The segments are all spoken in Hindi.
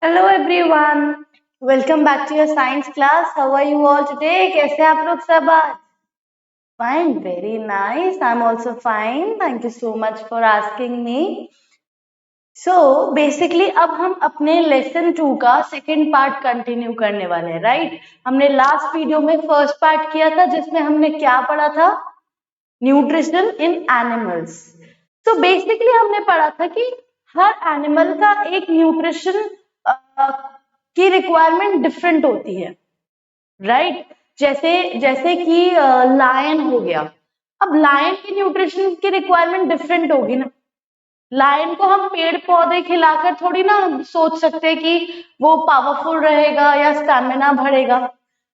Hello everyone, welcome back to your science class. How are you all today? कैसे आप लोग सब आज? Fine, very nice. I am also fine. Thank you so much for asking me. So basically अब हम अपने लेसन 2 का सेकेंड पार्ट कंटिन्यू करने वाले हैं, राइट? हमने लास्ट वीडियो में फर्स्ट पार्ट किया था जिसमें हमने क्या पढ़ा था? Nutrition in animals. तो बेसिकली हमने पढ़ा था कि हर एनिमल का एक न्यूट्रिशन की रिक्वायरमेंट डिफरेंट होती है, राइट? जैसे जैसे कि लायन हो गया। अब लायन की न्यूट्रिशन की रिक्वायरमेंट डिफरेंट होगी ना। लायन को हम पेड़ पौधे खिलाकर थोड़ी ना सोच सकते कि वो पावरफुल रहेगा या स्टैमिना बढ़ेगा।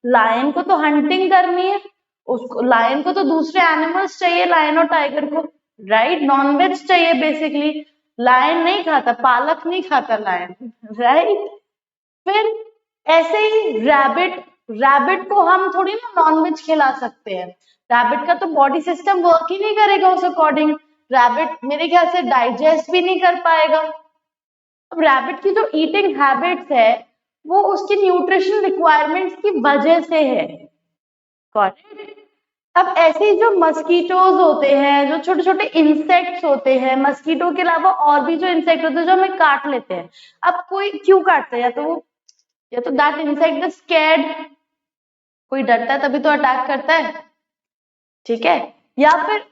लायन को तो हंटिंग करनी है, उसको लायन को तो दूसरे एनिमल्स चाहिए, लायन और टाइगर को, राइट? नॉनवेज चाहिए बेसिकली। लायन नहीं खाता, पालक नहीं खाता लायन, राइट? फिर ऐसे ही रैबिट, रैबिट को हम थोड़ी ना नॉनवेज खिला सकते हैं। रैबिट का तो बॉडी सिस्टम वर्क ही नहीं करेगा उस अकॉर्डिंग। रैबिट मेरे ख्याल से डाइजेस्ट भी नहीं कर पाएगा। अब रैबिट की जो ईटिंग हैबिट्स है वो उसकी न्यूट्रिशन रिक्वायरमेंट्स की वजह से है। करेक्ट? अब ऐसे ही जो मस्कीटोज होते हैं, जो छोटे छोटे इंसेक्ट्स होते हैं, मस्कीटो के अलावा और भी जो इंसेक्ट होते हैं जो हमें काट लेते हैं। अब कोई क्यों काटता है? या तो दैट इंसेक्ट इज स्कैर्ड, कोई डरता है तभी तो अटैक करता है, ठीक है? या फिर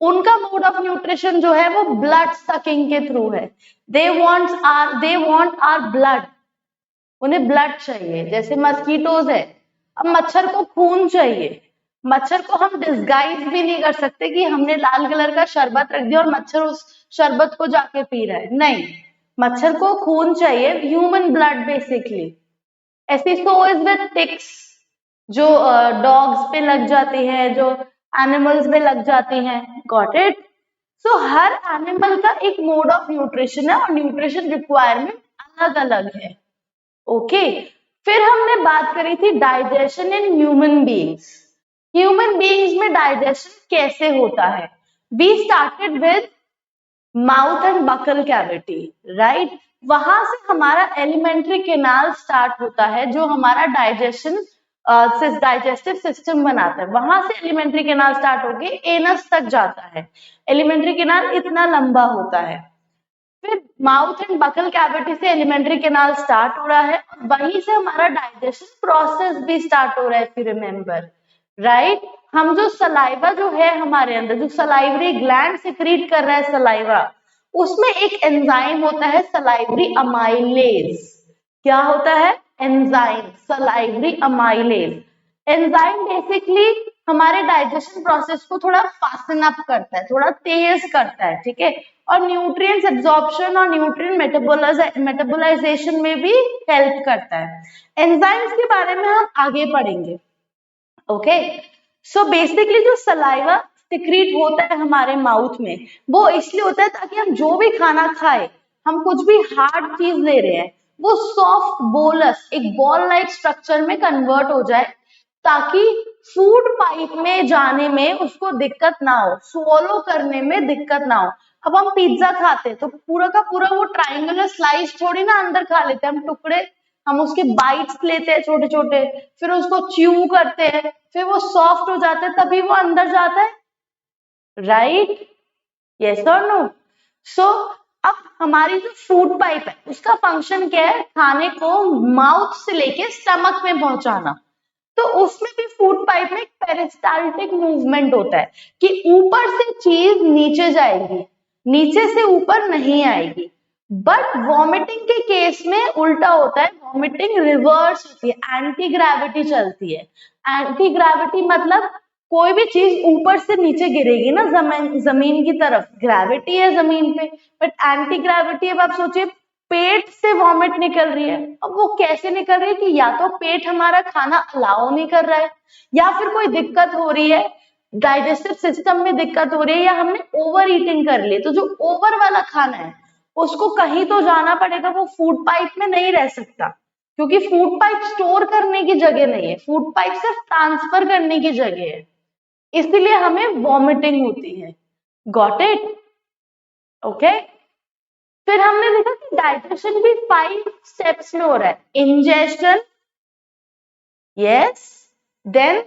उनका मोड ऑफ न्यूट्रिशन जो है वो ब्लड सकिंग के थ्रू है। दे वांट आर ब्लड, उन्हें ब्लड चाहिए। जैसे मस्कीटोज है, अब मच्छर को खून चाहिए। मच्छर को हम डिस्गाइज भी नहीं कर सकते कि हमने लाल कलर का शरबत रख दिया और मच्छर उस शरबत को जाके पी रहा है, नहीं। मच्छर को खून चाहिए, ह्यूमन ब्लड बेसिकली। ऐसे सो इज विद टिक्स, जो डॉग्स पे लग जाती है, जो एनिमल्स में लग जाती हैं। Got it? So her animal का एक मोड ऑफ न्यूट्रिशन है और न्यूट्रिशन रिक्वायरमेंट अलग अलग है। ओके, फिर हमने बात करी थी digestion in human beings. Human beings में डाइजेशन कैसे होता है? We started with mouth and buccal cavity, right? वहां से हमारा एलिमेंट्री केनाल स्टार्ट होता है जो हमारा डाइजेस्टिव सिस्टम बनाता है। वहां से एलिमेंट्री केनाल स्टार्ट होके एनस तक जाता है। एलिमेंट्री केनाल इतना लंबा होता है। फिर माउथ एंड बकल कैविटी से एलिमेंट्री केनाल स्टार्ट हो रहा है और वहीं से हमारा डाइजेशन प्रोसेस भी स्टार्ट हो रहा है, इफ यू रिमेम्बर, राइट? हम जो सलाइवा जो है हमारे अंदर, जो सलाइवरी ग्लैंड सिक्रीट कर रहा है सलाइवा, उसमें एक एंजाइम होता है सलाइवरी अमाइलेज। क्या होता है? Enzyme salivary amylase. Enzyme basically हमारे डाइजेशन प्रोसेस को थोड़ा फास्टन अप करता है, थोड़ा तेज करता है, ठीक है? और न्यूट्रिएंट्स एब्जॉर्प्शन और न्यूट्रिएंट मेटाबोलाइजेशन में भी हेल्प करता है। एंजाइम्स के बारे में हम आगे पढ़ेंगे। ओके, सो बेसिकली जो सलाइवा सिक्रीट होता है हमारे माउथ में, वो इसलिए होता है ताकि हम जो भी खाना खाए, हम कुछ भी हार्ड चीज ले रहे हैं, वो सॉफ्ट बोलस, एक बॉल लाइक स्ट्रक्चर में कन्वर्ट हो जाए, ताकि फूड पाइप में जाने में उसको दिक्कत ना हो, स्वॉलो करने में दिक्कत ना हो। अब हम पिज्जा खाते हैं तो पूरा का पूरा वो ट्राइंगुलर स्लाइस थोड़ी ना अंदर खा लेते हैं, हम टुकड़े, हम उसके बाइट्स लेते हैं छोटे छोटे, फिर उसको च्यू करते हैं, फिर वो सॉफ्ट हो जाता है, तभी वो अंदर जाता है, राइट? यस और नो? सो अब हमारी जो फूड पाइप है उसका फंक्शन क्या है? खाने को माउथ से लेके स्टमक में पहुंचाना। तो उसमें भी फूड पाइप में एक पेरिस्टाल्टिक मूवमेंट होता है कि ऊपर से चीज नीचे जाएगी, नीचे से ऊपर नहीं आएगी। बट वॉमिटिंग के केस में उल्टा होता है, वॉमिटिंग रिवर्स होती है, एंटी ग्रेविटी चलती है। एंटी ग्रेविटी मतलब कोई भी चीज ऊपर से नीचे गिरेगी ना, जमीन की तरफ, ग्रेविटी है जमीन पे। बट एंटी ग्रेविटी, अब आप सोचिए पेट से वॉमिट निकल रही है। अब वो कैसे निकल रही है कि या तो पेट हमारा खाना अलाउ नहीं कर रहा है, या फिर कोई दिक्कत हो रही है, डाइजेस्टिव सिस्टम में दिक्कत हो रही है, या हमने ओवर ईटिंग कर ली। तो जो ओवर वाला खाना है उसको कहीं तो जाना पड़ेगा, वो फूड पाइप में नहीं रह सकता, क्योंकि फूड पाइप स्टोर करने की जगह नहीं है, फूड पाइप सिर्फ ट्रांसफर करने की जगह है। इसलिए हमें वॉमिटिंग होती है। Got it? ओके, फिर हमने देखा कि डाइजेशन भी 5 स्टेप्स में हो रहा है. Ingestion, yes, then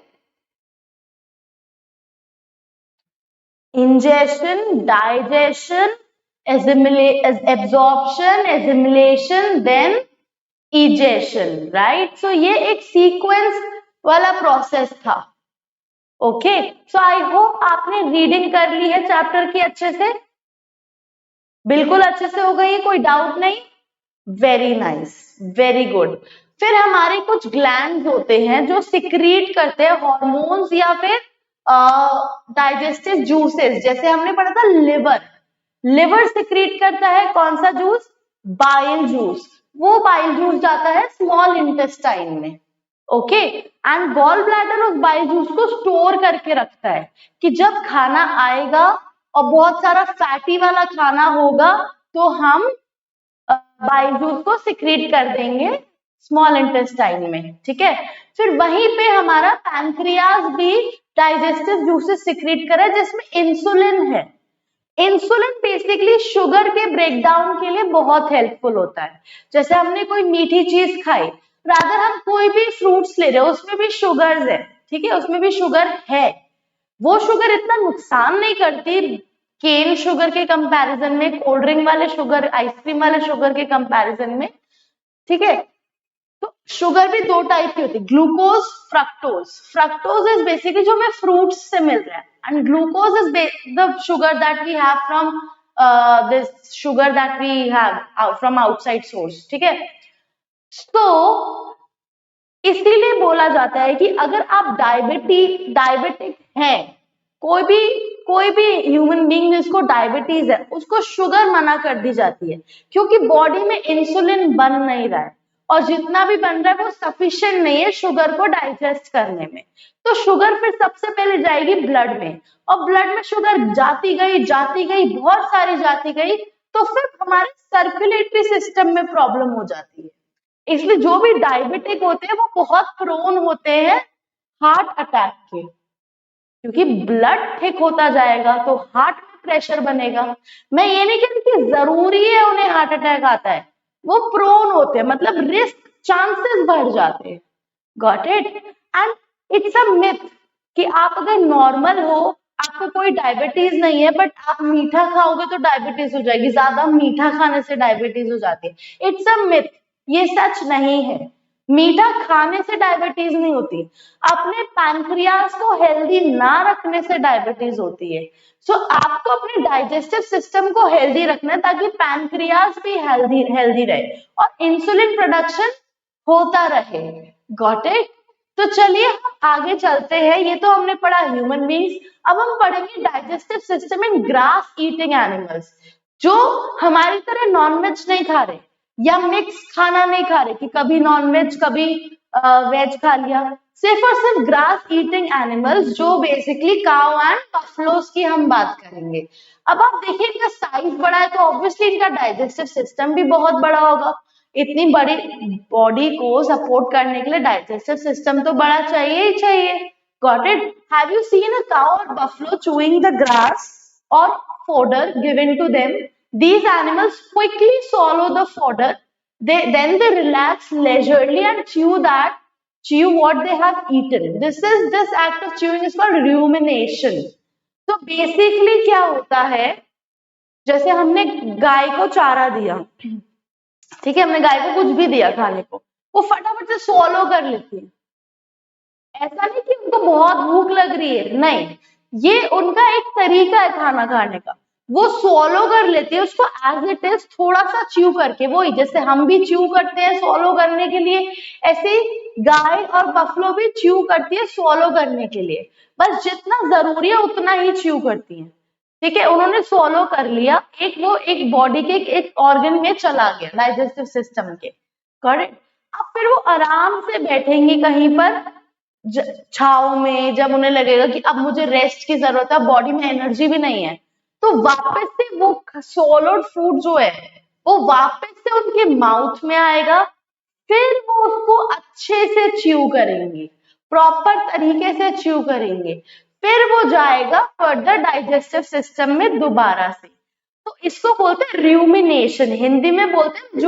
ingestion, digestion, absorption, assimilation, then egestion, right? So ये एक सीक्वेंस वाला प्रोसेस था. ओके, सो आई होप आपने रीडिंग कर ली है चैप्टर की अच्छे से, बिल्कुल अच्छे से हो गई है, कोई डाउट नहीं. Very nice, very good. फिर हमारे कुछ ग्लैंड्स होते हैं जो सिक्रीट करते हैं हॉर्मोन्स या फिर डाइजेस्टिव जूसेस. जैसे हमने पढ़ा था लिवर, लिवर सिक्रीट करता है कौन सा जूस? Bile juice. वो बाइल जूस जाता है स्मॉल इंटेस्टाइन में. ओके, एंड गॉल ब्लैडर उस बाइल जूस को स्टोर करके रखता है कि जब खाना आएगा और बहुत सारा फैटी वाला खाना होगा तो हम बाइल जूस को सिक्रीट कर देंगे स्मॉल इंटेस्टाइन में. ठीक है, फिर वहीं पे हमारा पैंक्रियाज भी डाइजेस्टिव जूसेस सिक्रीट करे जिसमें इंसुलिन है. इंसुलिन बेसिकली शुगर के ब्रेकडाउन के लिए बहुत हेल्पफुल होता है. जैसे हमने कोई मीठी चीज खाई, रादर हम कोई भी फ्रूट्स ले रहे हो उसमें भी शुगर्स है. ठीक है, उसमें भी शुगर है. वो शुगर इतना नुकसान नहीं करती केन शुगर के कंपैरिजन में, कोल्ड ड्रिंक वाले शुगर, आइसक्रीम वाले शुगर के कंपैरिजन में. ठीक है, तो शुगर भी दो टाइप की होती है, glucose, fructose. Fructose is basically जो हमें फ्रूट्स से मिल रहा है, and glucose is the sugar that we have from this sugar that we have from outside source. ठीक है, तो इसीलिए बोला जाता है कि अगर आप डायबिटिक हैं, कोई भी ह्यूमन बीइंग जिसको डायबिटीज है उसको शुगर मना कर दी जाती है क्योंकि बॉडी में इंसुलिन बन नहीं रहा है और जितना भी बन रहा है वो सफिशिएंट नहीं है शुगर को डाइजेस्ट करने में. तो शुगर फिर सबसे पहले जाएगी ब्लड में, और ब्लड में शुगर जाती गई बहुत सारी जाती गई तो फिर हमारे सर्कुलेटरी सिस्टम में प्रॉब्लम हो जाती है. इसलिए जो भी डायबिटिक होते हैं वो बहुत प्रोन होते हैं हार्ट अटैक के, क्योंकि ब्लड थिक होता जाएगा तो हार्ट में प्रेशर बनेगा. मैं ये नहीं कहती कि जरूरी है उन्हें हार्ट अटैक आता है, वो प्रोन होते हैं, मतलब रिस्क चांसेस बढ़ जाते हैं. Got it? And it's a myth कि आप अगर नॉर्मल हो, आपको कोई डायबिटीज नहीं है, बट आप मीठा खाओगे तो डायबिटीज हो जाएगी, ज्यादा मीठा खाने से डायबिटीज हो जाती है. इट्स अ मिथ, ये सच नहीं है. मीठा खाने से डायबिटीज नहीं होती, अपने पैंक्रियाज को हेल्दी ना रखने से डायबिटीज होती है. सो आपको अपने डाइजेस्टिव सिस्टम को हेल्दी रखना है ताकि पैंक्रियाज भी हेल्दी रहे और इंसुलिन प्रोडक्शन होता रहे. Got it? तो चलिए हम आगे चलते हैं. ये तो हमने पढ़ा ह्यूमन बींग्स. अब हम पढ़ेंगे digestive system in grass eating animals, जो हमारी तरह नॉनवेज नहीं खा रहे या मिक्स खाना नहीं खा रहे कि कभी नॉनवेज कभी वेज खा लिया. सिर्फ और सिर्फ ग्रास ईटिंग एनिमल्स जो बेसिकली काउ एंड बफलोस की हम बात करेंगे. अब आप देखिए इनका साइज बड़ा है तो ऑब्वियसली इनका डाइजेस्टिव सिस्टम भी बहुत बड़ा होगा. इतनी बड़ी बॉडी को सपोर्ट करने के लिए डाइजेस्टिव सिस्टम तो बड़ा चाहिए ही चाहिए. Got it? Have you seen a cow और buffalo chewing the grass or fodder given to them? These animals quickly swallow the fodder. Then they relax leisurely and chew what they have eaten. This act of chewing is called rumination. तो basically क्या होता है, जैसे हमने गाय को चारा दिया, ठीक है, हमने गाय को कुछ भी दिया खाने को, वो फटाफट से swallow कर लेती है. ऐसा नहीं कि उनको बहुत भूख लग रही है, नहीं, ये उनका एक तरीका है खाना खाने का. वो swallow कर लेती है उसको एज इट इज, थोड़ा सा च्यू करके. वही जैसे हम भी च्यू करते हैं swallow करने के लिए, ऐसे ही गाय और बफलो भी च्यू करती है swallow करने के लिए. बस जितना जरूरी है उतना ही च्यू करती है. ठीक है, उन्होंने swallow कर लिया, एक बॉडी के एक ऑर्गन में चला गया, डाइजेस्टिव सिस्टम के. करेक्ट? अब फिर वो आराम से बैठेंगे कहीं पर छाव में, जब उन्हें लगेगा कि अब मुझे रेस्ट की जरूरत है, बॉडी में एनर्जी भी नहीं है, तो वापस से वो सॉलिड फूड जो है वो वापस से उनके माउथ में आएगा. फिर वो उसको अच्छे से च्यू करेंगे, प्रॉपर तरीके से च्यू करेंगे. फिर वो जाएगा फर्दर डाइजेस्टिव सिस्टम में दोबारा से. तो इसको बोलते हैं र्यूमिनेशन, हिंदी में बोलते हैं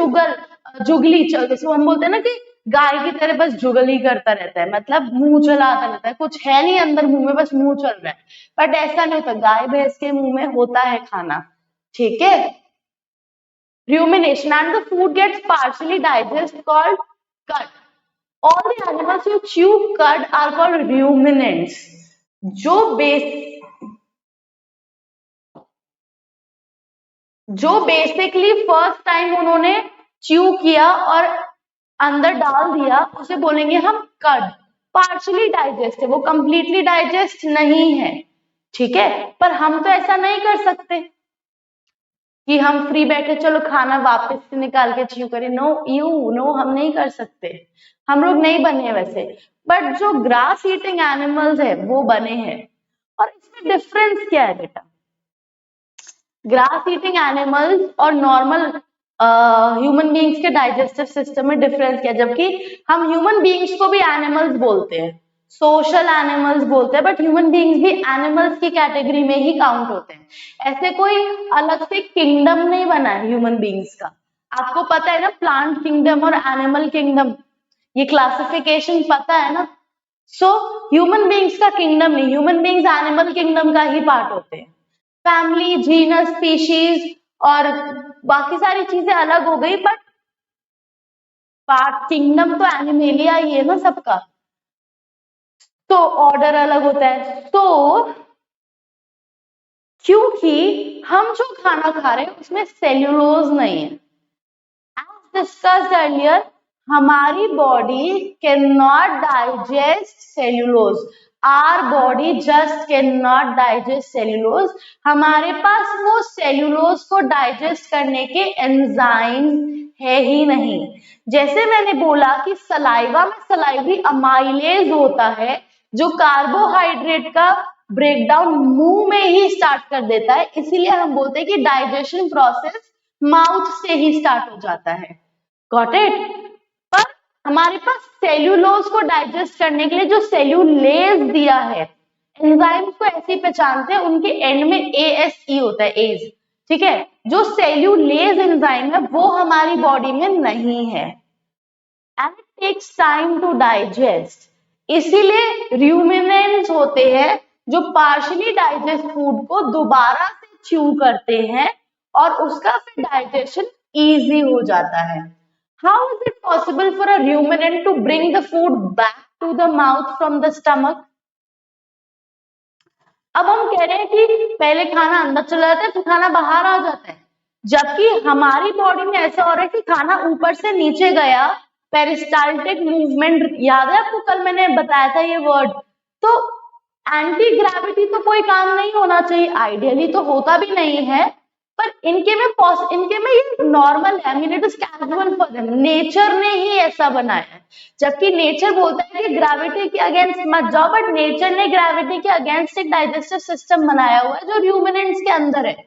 जुगली, जैसे हम बोलते हैं ना कि गाय की तरह बस जुगली करता रहता है, मतलब मुंह चलाता रहता है, कुछ है नहीं अंदर मुंह में, बस मुंह चल रहा है। बट ऐसा नहीं होता, गाय भैंस के मुंह में होता है खाना, ठीक है। Rumination, and the food gets partially digested called cud. All the animals who chew cud are called ruminants. जो बेसिकली फर्स्ट टाइम उन्होंने च्यू किया और अंदर डाल दिया, उसे बोलेंगे हम कड। पार्शली डाइजेस्ट है, वो कंप्लीटली डाइजेस्ट नहीं है, ठीक है। पर हम तो ऐसा नहीं कर सकते कि हम फ्री बैठे चलो खाना वापस से निकाल के च्यू करें, नो, हम नहीं कर सकते, हम लोग नहीं बने वैसे। बट जो ग्रास ईटिंग एनिमल्स है वो बने हैं। और इसमें डिफरेंस क्या है बेटा, ग्रास ईटिंग एनिमल्स और नॉर्मल ह्यूमन बीइंग्स के डाइजेस्टिव सिस्टम में डिफरेंस क्या है? जबकि हम ह्यूमन बीइंग्स को भी एनिमल्स बोलते हैं, सोशल एनिमल्स बोलते हैं, बट ह्यूमन बीइंग्स भी एनिमल्स की कैटेगरी में ही काउंट होते हैं। ऐसे कोई अलग से किंगडम नहीं बना है ह्यूमन बीइंग्स का। आपको पता है ना, प्लांट किंगडम और एनिमल किंगडम, ये क्लासिफिकेशन पता है ना। सो ह्यूमन बीइंग्स का किंगडम नहीं, ह्यूमन बीइंग्स एनिमल किंगडम का ही पार्ट होते हैं। फैमिली, जीनस, स्पीशीज और बाकी सारी चीजें अलग हो गई, बट पार्ट किंगडम तो एनिमेलिया ही है ना सबका, तो ऑर्डर अलग होता है। तो क्योंकि हम जो खाना खा रहे हैं उसमें सेल्यूलोज नहीं है, एज डिस्कस्ड अर्लियर, हमारी body can not digest cellulose, our body just can not digest cellulose. हमारे पास वो सेल्यूलोज को डाइजेस्ट करने के एंजाइम है ही नहीं। जैसे मैंने बोला कि सलाइवा में सलाइवरी अमाइलेज होता है जो कार्बोहाइड्रेट का ब्रेकडाउन मुंह में ही स्टार्ट कर देता है, इसीलिए हम बोलते हैं कि डाइजेशन प्रोसेस माउथ से ही स्टार्ट हो जाता है। Got it? पर हमारे पास सेल्यूलोज को डाइजेस्ट करने के लिए जो सेल्यूलेज दिया है, एंजाइम्स को ऐसे पहचानते हैं, उनके एंड में ASE होता है, एज, ठीक है। जो सेल्यूलेज एंजाइम है वो हमारी बॉडी में नहीं है, and it takes time to digest. इसीलिए रूमिनेंट्स होते हैं जो पार्शियली डाइजेस्ट फूड को दोबारा से च्यू करते हैं और उसका फिर डाइजेशन इजी हो जाता है। How is it possible for a ruminant to bring the food back to the mouth from the stomach? अब हम कह रहे हैं कि पहले खाना अंदर चला जाता है फिर खाना बाहर आ जाता है, जबकि हमारी बॉडी में ऐसा हो रहा है कि खाना ऊपर से नीचे गया, पेरिस्टाल्टिक मूवमेंट, याद है आपको, कल मैंने बताया था ये वर्ड। तो एंटी ग्रेविटी तो कोई काम नहीं होना चाहिए, आइडियली तो होता भी नहीं है, पर इनके में ये नॉर्मल है, mean it is casual for them, nature ने ही ऐसा बनाया है। जबकि नेचर बोलता है कि ग्रेविटी के अगेंस्ट मत जाओ, बट नेचर ने ग्रेविटी के अगेंस्ट एक डाइजेस्टिव सिस्टम बनाया हुआ है जो रूमिनेंट्स के अंदर है।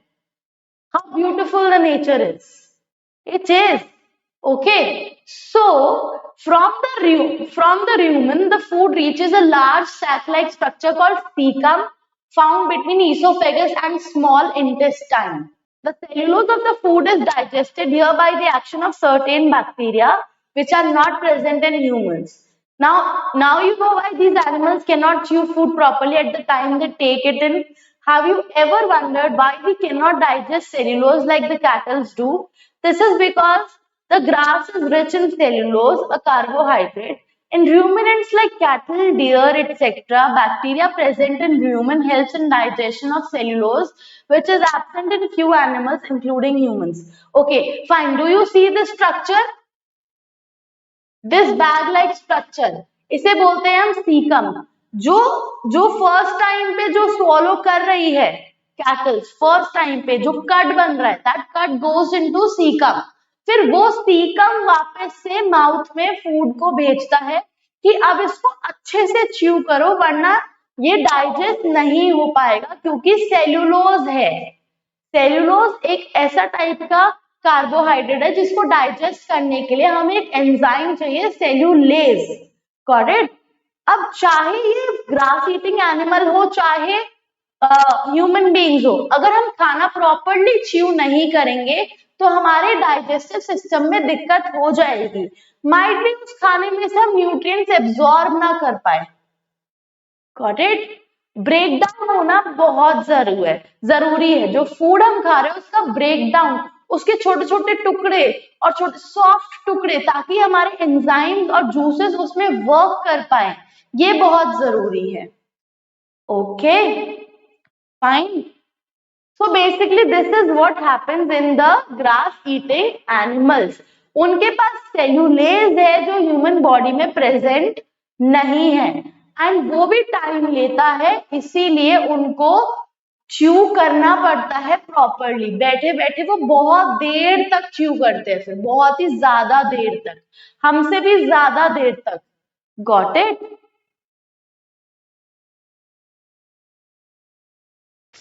How beautiful the nature is, it is okay. So from the rumen, the food reaches a large sac-like structure called cecum, found between esophagus and small intestine. The cellulose of the food is digested here by the action of certain bacteria which are not present in humans. Now you know why these animals cannot chew food properly at the time they take it in. Have you ever wondered why we cannot digest cellulose like the cattle do? This is because the grass is rich in cellulose, a carbohydrate. In ruminants like cattle, deer, etc., bacteria present in rumen helps in digestion of cellulose, which is absent in few animals, including humans. Okay, fine. Do you see this structure? This bag-like structure, इसे बोलते हैं हम सीकम। जो फर्स्ट टाइम पे जो swallow कर रही है कैटल, फर्स्ट टाइम पे जो कट बन रहा है, that cut goes into caecum. फिर वो सीकम वापस से माउथ में फूड को भेजता है कि अब इसको अच्छे से च्यू करो, वरना ये डाइजेस्ट नहीं हो पाएगा, क्योंकि सेल्यूलोज है। सेल्यूलोज एक ऐसा टाइप का कार्बोहाइड्रेट है जिसको डाइजेस्ट करने के लिए हमें एक एंजाइम चाहिए, सेल्यूलेज। करेक्ट? अब चाहे ये ग्रास ईटिंग एनिमल हो, चाहे ह्यूमन बीइंग्स हो, अगर हम खाना प्रॉपरली च्यू नहीं करेंगे तो हमारे डाइजेस्टिव सिस्टम में दिक्कत हो जाएगी। माइट भी उस खाने में से हम न्यूट्रिएंट्स एब्जॉर्ब ना कर पाए। Got it? ब्रेक डाउन होना बहुत जरूरी है। जो फूड हम खा रहे हैं उसका ब्रेक डाउन, उसके छोटे छोटे टुकड़े और छोटे सॉफ्ट टुकड़े, ताकि हमारे एंजाइम्स और जूसेस उसमें वर्क कर पाए, ये बहुत जरूरी है। Okay, fine. So basically this is what happens in the grass eating animals. उनके पास सेल्यूलेज है जो ह्यूमन बॉडी में प्रेजेंट नहीं है, एंड वो भी टाइम लेता है, इसीलिए उनको च्यू करना पड़ता है प्रॉपरली। बैठे बैठे वो बहुत देर तक च्यू करते हैं, फिर बहुत ही ज्यादा देर तक, हमसे भी ज्यादा देर तक। Got it?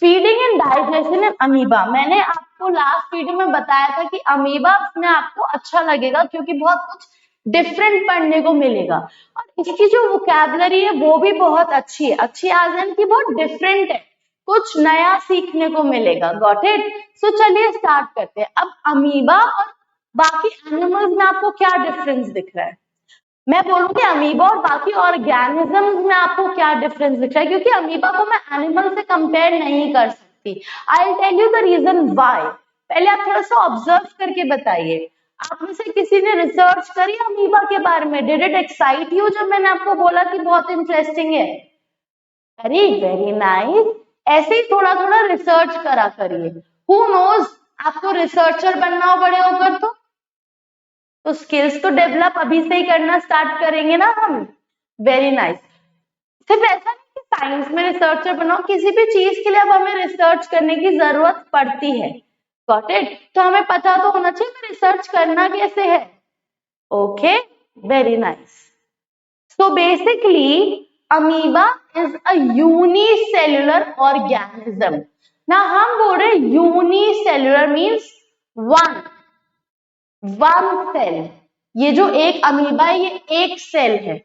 Feeding and digestion in amoeba, मैंने आपको लास्ट वीडियो में बताया था कि अमीबा में आपको अच्छा लगेगा क्योंकि बहुत कुछ डिफरेंट पढ़ने को मिलेगा, और इसकी जो वोकैबुलरी है वो भी बहुत अच्छी है। अच्छी आज की बहुत डिफरेंट है, कुछ नया सीखने को मिलेगा। Got it? सो चलिए स्टार्ट करते हैं। अब अमीबा और बाकी एनिमल्स में आपको क्या डिफरेंस दिख रहा है? मैं बोलूंगी अमीबा और बाकी ऑर्गेनिजम्स में आपको क्या डिफरेंस दिख रहा है, क्योंकि अमीबा को मैं एनिमल से कंपेयर नहीं कर सकती। I will tell you the reason why. पहले आप थोड़ा सा ऑब्जर्व करके बताइए, आप में से किसी ने रिसर्च करी अमीबा के बारे में? डिड इट एक्साइट यू जब मैंने आपको बोला कि बहुत इंटरेस्टिंग है? Very very nice. ऐसे ही थोड़ा थोड़ा रिसर्च करा करिए। हु नोज, आपको रिसर्चर बनना हो बड़े होकर तो स्किल्स तो डेवलप अभी से ही करना स्टार्ट करेंगे ना हम। Very nice. सिर्फ ऐसा नहीं कि साइंस में रिसर्चर बनाओ, किसी भी चीज के लिए अब हमें रिसर्च करने की जरूरत पड़ती है। Got it? तो हमें पता तो होना चाहिए कि रिसर्च करना कैसे है। Okay, very nice. So basically amoeba is a unicellular organism. ना हम बोल रहे यूनिसेल्युलर मीन्स वन सेल। ये जो एक अमीबा है ये एक सेल है,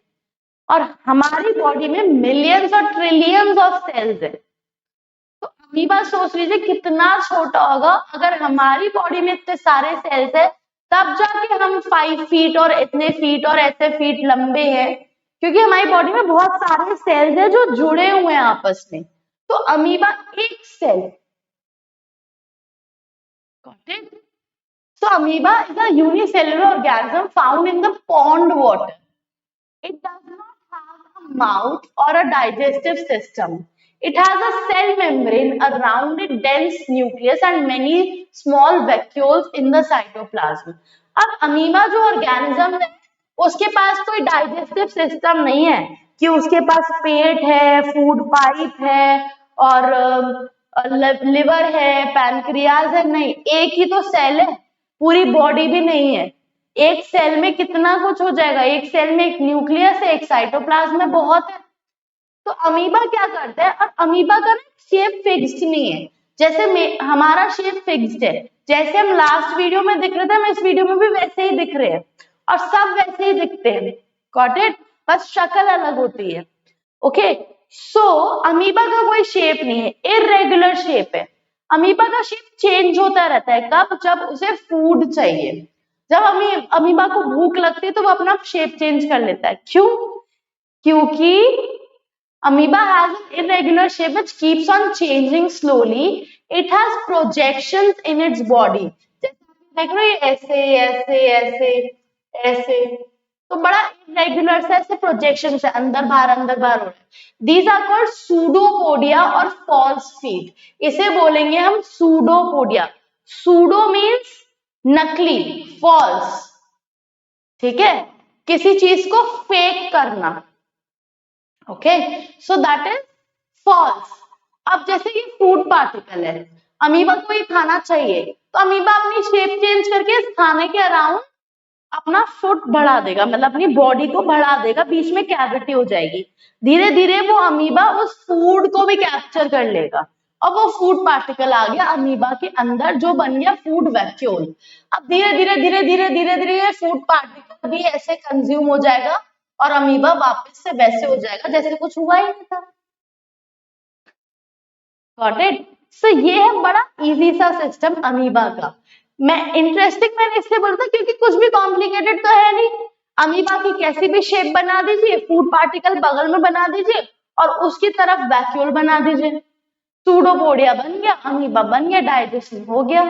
और हमारी बॉडी में मिलियंस और ट्रिलियंस ऑफ सेल्स है। तो अमीबा सोच लीजिए कितना छोटा होगा, अगर हमारी बॉडी में इतने सारे सेल्स है तब जाके हम 5 फीट और इतने फीट और ऐसे फीट लंबे हैं, क्योंकि हमारी बॉडी में बहुत सारे सेल्स है जो जुड़े हुए हैं आपस में। तो अमीबा एक सेल। Got it? So amoeba is a unicellular organism found in the pond water. It does not have a mouth or a digestive system. It has a cell membrane around its dense nucleus and many small vacuoles in the cytoplasm. अब अमीबा जो ऑर्गेनिज्म है उसके पास कोई डाइजेस्टिव सिस्टम नहीं है कि उसके पास पेट है, फूड पाइप है और लिवर है, पैनक्रियाज है, नहीं, एक ही तो सेल है, पूरी बॉडी भी नहीं है। एक सेल में कितना कुछ हो जाएगा, एक सेल में एक न्यूक्लियस है, एक साइटोप्लाज्म है, बहुत है। तो अमीबा क्या करता है, और अमीबा का शेप फिक्स्ड नहीं है, जैसे हमारा शेप फिक्स्ड है, जैसे हम लास्ट वीडियो में दिख रहे थे हम इस वीडियो में भी वैसे ही दिख रहे हैं, और सब वैसे ही दिखते हैं। Got it? बस शक्ल अलग होती है। ओके, सो अमीबा का कोई शेप नहीं है, इरेगुलर शेप है। अमीबा का शेप चेंज होता रहता है, कब? जब उसे फूड चाहिए। जब अमीबा को भूख लगती है तो वो अपना शेप चेंज कर लेता है। क्यों? क्योंकि amoeba has an irregular shape which keeps on changing slowly. It has projections in its body. जैसे देख रहे हो ऐसे ऐसे ऐसे ऐसे, तो बड़ा इरेगुलर सा ऐसे प्रोजेक्शन है, अंदर बाहर हो रहा है। दीज आर कॉल्ड सूडोपोडिया और फॉल्स फीट। इसे बोलेंगे हम सूडोपोडिया। सूडो मीन्स नकली, फॉल्स, ठीक है, किसी चीज को फेक करना। Okay, so that is false. अब जैसे ये फूड पार्टिकल है, अमीबा को ये खाना चाहिए, तो अमीबा अपनी शेप चेंज करके इस खाने के अराउंड अपना फुट बढ़ा देगा, मतलब अपनी बॉडी को बढ़ा देगा, बीच में कैविटी हो जाएगी। धीरे धीरे वो अमीबा उस फूड को भी कैप्चर कर लेगा, और वो फूड पार्टिकल आ गया अमीबा के अंदर, जो बन गया फूड वैक्यूल। अब धीरे धीरे धीरे धीरे धीरे धीरे फूड पार्टिकल भी ऐसे कंज्यूम हो जाएगा, और अमीबा वापस से वैसे हो जाएगा जैसे कुछ हुआ ही नहीं था। Got it. सो ये है बड़ा इजी सा सिस्टम अमीबा का। इंटरेस्टिंग मैंने इसलिए बोला था क्योंकि कुछ भी कॉम्प्लिकेटेड तो है नहीं। अमीबा की कैसी भी शेप बना दीजिए, फूड पार्टिकल बगल में बना दीजिए और उसकी तरफ वैक्यूल बना दीजिए, सूडोपोडिया बन गया, अमीबा बन गया, डाइजेशन हो गया।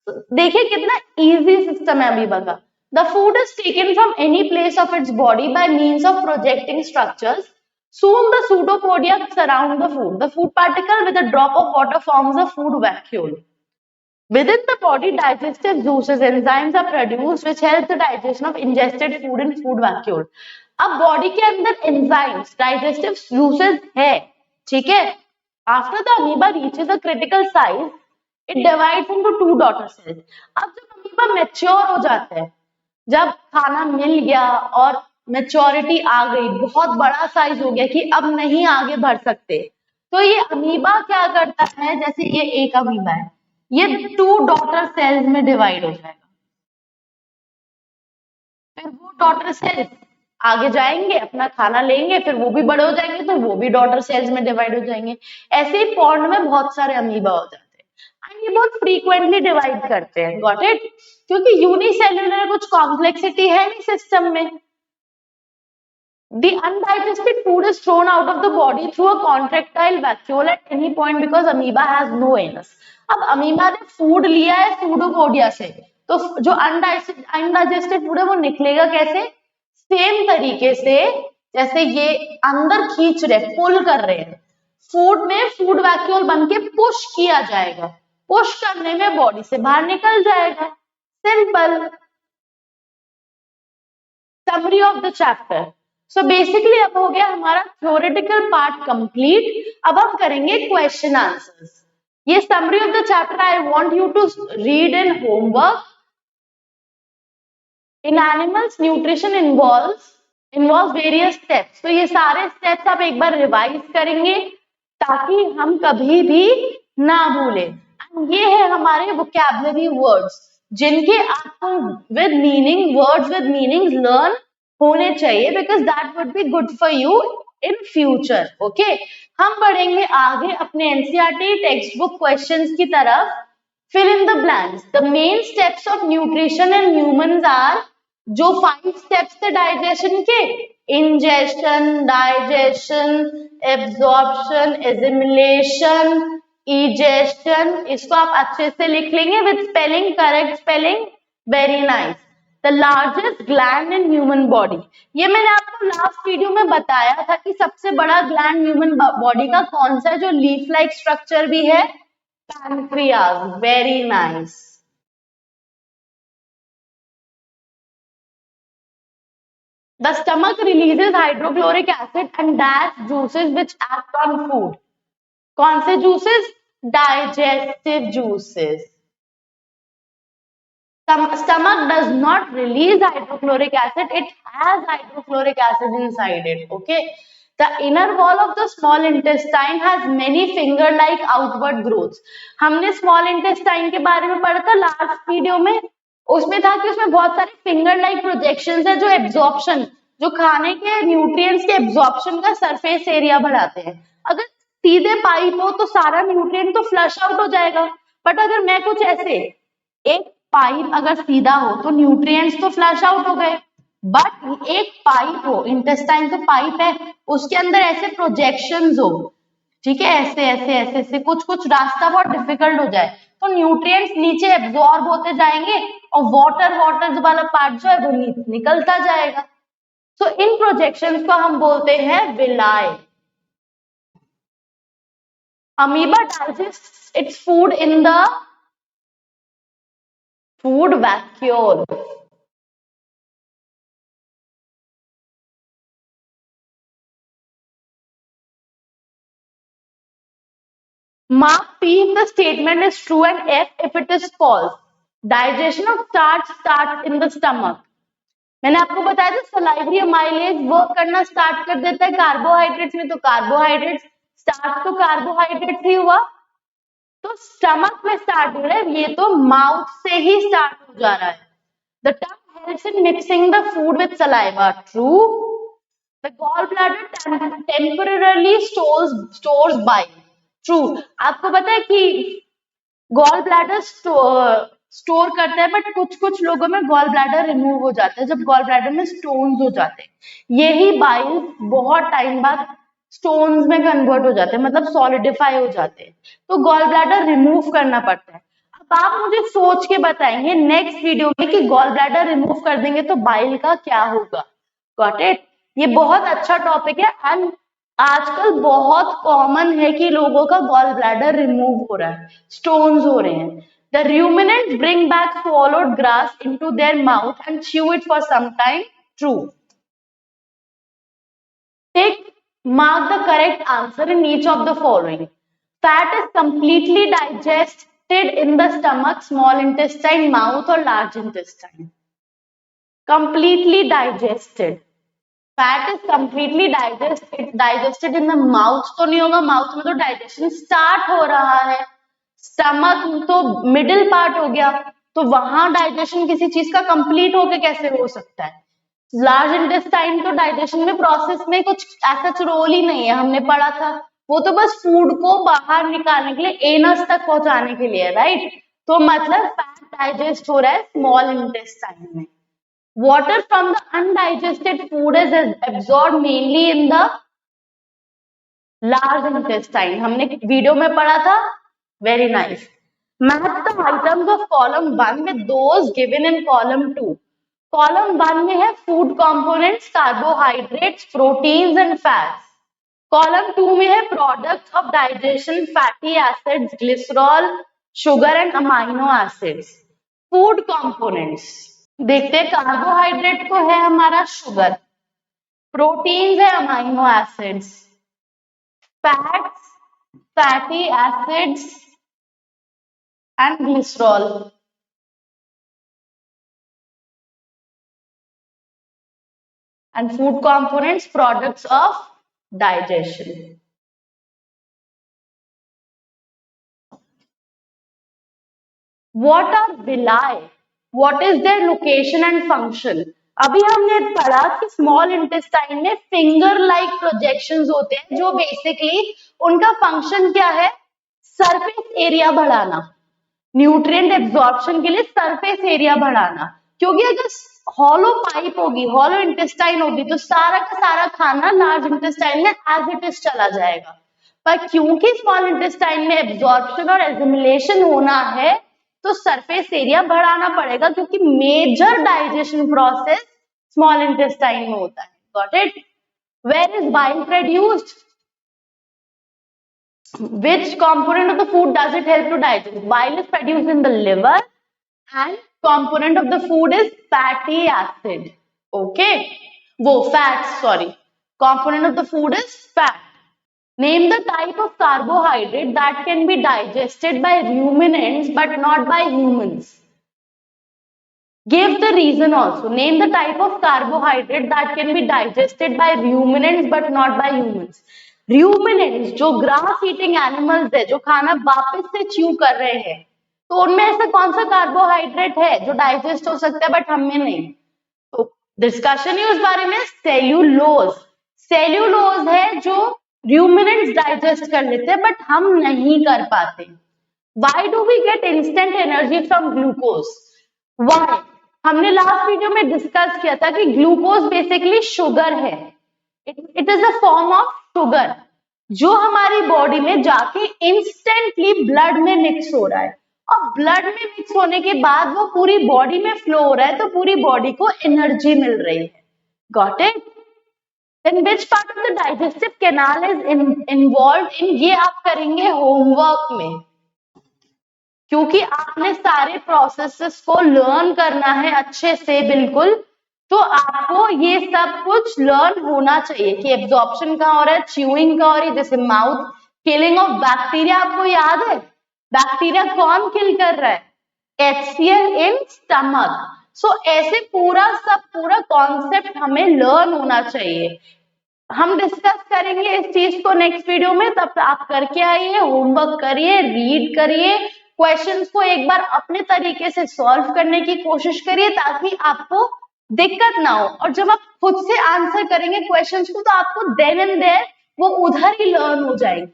देखिए कितना इजी सिस्टम है अमीबा का। The food is taken from any place of its body by means of projecting structures. Soon the pseudopodia surround the food. The food particle with a drop of water forms a food vacuole. Within the body, digestive juices, enzymes are produced which help the digestion of ingested food in food vacuole. अब बॉडी के अंदर एंजाइम्स, डाइजेस्टिव juices है, ठीक है। After the amoeba reaches a critical size, it divides into two daughter cells. अब जब अमीबा मैच्योर हो जाता है, जब खाना मिल गया और मेच्योरिटी आ गई, बहुत बड़ा साइज हो गया कि अब नहीं आगे बढ़ सकते, तो ये अमीबा क्या करता है, जैसे ये एक अमीबा है, ये 2 डॉटर सेल्स में डिवाइड हो जाएगा। फिर वो डॉटर सेल्स आगे जाएंगे, अपना खाना लेंगे, फिर वो भी बड़े हो जाएंगे तो वो भी डॉटर सेल्स में डिवाइड हो जाएंगे। ऐसे ही पॉन्ड में बहुत सारे अमीबा हो जाते हैं एंड ये बहुत फ्रीक्वेंटली डिवाइड करते हैं, गॉट इट। क्योंकि यूनिसेल्युलर कुछ कॉम्प्लेक्सिटी है नहीं सिस्टम में। The undigested food is thrown out of the body through a contractile vacuole at any point because amoeba has no anus. अब अमीबा ने फूड लिया है सूडोपोडिया से, तो जो अनडाइजेस्टेड फूड है वो निकलेगा कैसे? सेम तरीके से जैसे ये अंदर खींच रहे, पुल कर रहे हैं, फूड में फूड वैक्यूल बन के पुश किया जाएगा, पुश करने में बॉडी से बाहर निकल जाएगा। Simple. Summary of the chapter. So basically अब हो गया हमारा थ्योरेटिकल पार्ट कंप्लीट। अब हम करेंगे क्वेश्चन आंसर्स। ये summary of the chapter I want you to read in homework. In animals nutrition involves various steps. तो ये सारे स्टेप्स आप एक बार रिवाइज करेंगे ताकि हम कभी भी ना भूलें। ये है हमारे वोकैबुलरी वर्ड्स जिनके आपको with meaning, words with meaning learn होने चाहिए because that would be good for you in future. Okay, हम बढ़ेंगे आगे अपने एनसीईआरटी टेक्स्ट बुक क्वेश्चंस की तरफ। Fill in the blanks. The main steps of nutrition in humans are, जो 5 स्टेप्स थे डाइजेशन के, ingestion, digestion, absorption, assimilation, egestion, इसको आप अच्छे से लिख लेंगे with spelling, correct spelling, very nice. The largest gland in human body, ये मैंने आपको लास्ट वीडियो में बताया था कि सबसे बड़ा ग्लैंड ह्यूमन बॉडी का कौन सा है जो लीफ लाइक स्ट्रक्चर भी है, pancreas, very nice. The stomach releases hydrochloric acid and dash juices which act on food. कौन से juices? Digestive juices. Stomach does not release hydrochloric acid. It has hydrochloric acid inside it. Okay. The inner wall of the small intestine has many finger-like outward growths. हमने small intestine के बारे में पढ़ा था लास्ट वीडियो में। उसमें था कि उसमें बहुत सारे फिंगर लाइक प्रोजेक्शंस है जो एब्जॉर्प्शन, जो खाने के न्यूट्रिएंट्स के एब्जॉर्प्शन का सरफेस एरिया बढ़ाते हैं। अगर सीधे पाइप हो तो सारा न्यूट्रिएंट तो फ्लश आउट हो जाएगा, बट अगर मैं कुछ ऐसे, एक पाइप अगर सीधा हो तो न्यूट्रिएंट्स तो फ्लश आउट हो गए, बट एक पाइप हो, इंटेस्टाइन तो पाइप है, उसके अंदर ऐसे प्रोजेक्शंस हो, ठीक है, ऐसे ऐसे ऐसे ऐसे कुछ कुछ रास्ता बहुत डिफिकल्ट हो जाए तो न्यूट्रिएंट्स नीचे एब्जॉर्ब होते जाएंगे और वाटर वाटर वाला पार्ट जो है वो निकलता जाएगा। सो इन प्रोजेक्शंस को हम बोलते हैं villi. Amoeba digest its food in the food vacuole. Mark P if the statement is true and F if it is false. Digestion of starch starts in the stomach. मैंने आपको बताया था सलाइवरी अमाइलेज वर्क करना स्टार्ट कर देता है कार्बोहाइड्रेट्स में, तो कार्बोहाइड्रेट्स, स्टार्च तो कार्बोहाइड्रेट्स ही हुआ, तो स्टमक में स्टार्ट हो रहा है, ये तो माउथ से ही स्टार्ट हो जा रहा है। The tongue helps in mixing the food with saliva, true. The gall bladder temporarily stores bile, true. आपको पता है कि गॉल ब्लैडर स्टोर करता है, बट कुछ कुछ लोगों में गॉल ब्लैडर रिमूव हो जाता है जब गॉल ब्लैडर में स्टोन्स हो जाते हैं। यही बाइल बहुत टाइम बाद स्टोन्स में कन्वर्ट हो जाते हैं, मतलब सॉलिडिफाई हो जाते हैं, तो गॉल ब्लैडर रिमूव करना पड़ता है। अब आप मुझे सोच के बताएंगे नेक्स्ट वीडियो में कि गॉल ब्लैडर रिमूव कर देंगे तो बाइल का क्या होगा। Got it? ये बहुत अच्छा टॉपिक है एंड आजकल बहुत कॉमन है कि लोगों का गॉल ब्लैडर रिमूव हो रहा है, स्टोन्स हो रहे हैं। The ruminants bring back swallowed grass into their mouth and chew it for some time. True. Take mark the correct answer in each of the following. Fat is completely digested in the stomach, small intestine, mouth or large intestine. Completely digested. Fat is completely digested in the mouth तो नहीं होगा, माउथ में तो डाइजेशन स्टार्ट हो रहा है, स्टमक तो मिडिल पार्ट हो गया, तो वहां डाइजेशन किसी चीज का कंप्लीट होके कैसे हो सकता है। लार्ज इंटेस्टाइन तो डाइजेशन में प्रोसेस में कुछ ऐसा रोल ही नहीं है, हमने पढ़ा था, वो तो बस फूड को बाहर निकालने के लिए, एनस तक पहुंचाने के लिए, राइट। तो मतलब फैट डाइजेस्ट हो रहा है स्मॉल इंटेस्टाइन में। Water from the undigested food is absorbed mainly in the large intestine. हमने वीडियो में पढ़ा था, very nice. Match the items of column 1 with those given in column 2. Column 1 में है food components, carbohydrates, proteins and fats. Column 2 में है products of digestion, fatty acids, glycerol, sugar and amino acids. Food components. देखते हैं, कार्बोहाइड्रेट को है हमारा शुगर, प्रोटीन्स है amino acids, fats fatty acids and glycerol. And food components products of digestion. What are villi? What is their location and function? अभी हमने पढ़ा कि स्मॉल इंटेस्टाइन में फिंगर लाइक प्रोजेक्शंस होते हैं, जो बेसिकली उनका फंक्शन क्या है, सरफेस एरिया बढ़ाना, न्यूट्रिएंट एब्जॉर्प्शन के लिए सरफेस एरिया बढ़ाना। क्योंकि अगर हॉलो पाइप होगी, हॉलो इंटेस्टाइन होगी, तो सारा का सारा खाना लार्ज इंटेस्टाइन में एज इट इज चला जाएगा। पर क्योंकि स्मॉल इंटेस्टाइन में एब्जॉर्प्शन और एसिमिलेशन होना है, तो सरफेस एरिया बढ़ाना पड़ेगा, क्योंकि major digestion process small intestine में होता है। Got it? Where is bile produced? Which component of the food does it help to digest? Bile is produced in the liver and component of the food is fatty acid. Okay. Wo fats, sorry. Component of the food is fat. Name the type of carbohydrate that can be digested by ruminants but not by humans. Give the reason also. Name the type of carbohydrate that can be digested by ruminants but not by humans. Ruminants जो ग्रास ईटिंग एनिमल्स है, जो खाना वापस से च्यू कर रहे हैं, तो उनमें ऐसा कौन सा कार्बोहाइड्रेट है जो डाइजेस्ट हो सकता है बट हमें नहीं? तो डिस्कशन ही उस बारे में, सेल्यूलोज। सेल्यूलोज है जो रूमिनेंट्स डाइजेस्ट कर लेते हैं बट हम नहीं कर पाते। Why do we get instant energy from glucose? Why? हमने लास्ट वीडियो में डिस्कस किया था कि ग्लूकोज बेसिकली शुगर है, it is a form of sugar जो हमारी बॉडी में जाके इंस्टेंटली ब्लड में मिक्स हो रहा है, और ब्लड में मिक्स होने के बाद वो पूरी बॉडी में फ्लो हो रहा है, तो पूरी बॉडी को एनर्जी मिल रही है। Got it? Then which part of the digestive canal is involve in, ये आप करेंगे होमवर्क में, क्योंकि आपने सारे प्रोसेसेस को लर्न करना है अच्छे से बिल्कुल, तो आपको ये सब कुछ लर्न होना चाहिए कि एब्जॉर्प्शन कहाँ हो रहा है, च्यूइंग कहाँ हो रही है, जैसे माउथ, किलिंग ऑफ बैक्टीरिया आपको याद है, बैक्टीरिया कौन किल कर रहा है, HCl इन स्टमक। सो ऐसे पूरा कॉन्सेप्ट हमें लर्न होना चाहिए। हम डिस्कस करेंगे इस चीज को नेक्स्ट वीडियो में, तब आप करके आइए, होमवर्क करिए, रीड करिए, क्वेश्चंस को एक बार अपने तरीके से सॉल्व करने की कोशिश करिए ताकि आपको दिक्कत ना हो, और जब आप खुद से आंसर करेंगे क्वेश्चंस को तो आपको देन एंड देयर वो उधर ही लर्न हो जाएगी।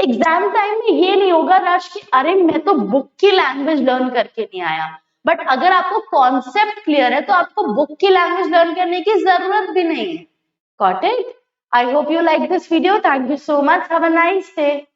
एग्जाम टाइम में ये नहीं होगा रश कि अरे मैं तो बुक की लैंग्वेज लर्न करके नहीं आया, बट अगर आपको कॉन्सेप्ट क्लियर है तो आपको बुक की लैंग्वेज लर्न करने की जरूरत भी नहीं है. Got it? I hope you like this video. Thank you so much. Have a nice day.